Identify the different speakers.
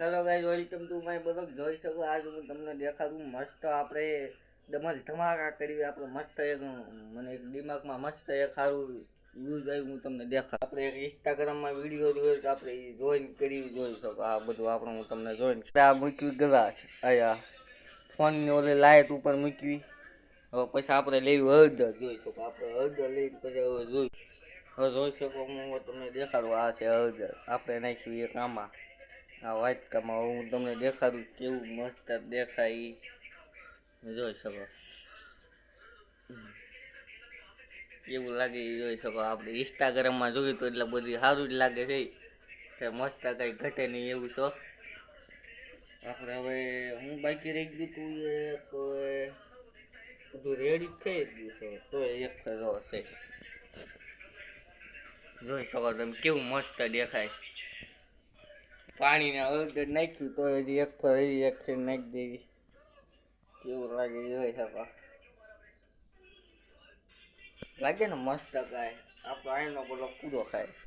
Speaker 1: Hello guys, welcome to my blog. જોઈ શકો આજ હું તમને દેખાડું મસ્ત આપણે ડબલ ધમાકા કરી. આપણે મસ્ત એક મને એક દિમાગમાં મસ્ત એક સારું યુઝ આવ્યું. હું તમને દેખાડ. આપણે એક ઇન્સ્ટાગ્રામમાં વિડીયો જોયો તો આપણે જોઈન કરી જોઈ શકો. આ બધું આપણે હું તમને જોઈન આ મૂકવી ગ્લાસ આયા ફોનની ઓલી લાઇટ ઉપર મૂકવી. હવે પછી આપણે લેવી હળદર. જોઈ શકો આપણે હળદર લઈને પછી હવે જોઈ શકો. હું તમને દેખાડું. આ છે હળદર. આપણે નાખી એક આમાં આ વાટકામાં. હું તમને દેખાડું કેવું મસ્ત દેખાય. જોઈ શકો કેવું લાગે એ જોઈ શકો. આપણે ઇન્સ્ટાગ્રામમાં જોયું તો એટલે બધી સારું જ લાગે છે. કે મસ્ત કંઈ ઘટે નહીં એવું છો. આપણે હવે હું બાકી રહી ગયું તું તો બધું રેડી થઈ ગયું છે. તો એક છે જોઈ શકો તમે કેવું મસ્ત દેખાય. પાણીને હળદર નાખ્યું તો હજી એક નાખી દેવી. કેવું લાગે જોઈ શકો. લાગે ને મસ્ત કાંઈ. આપણો આઈનો બોલો પૂરો ખાય.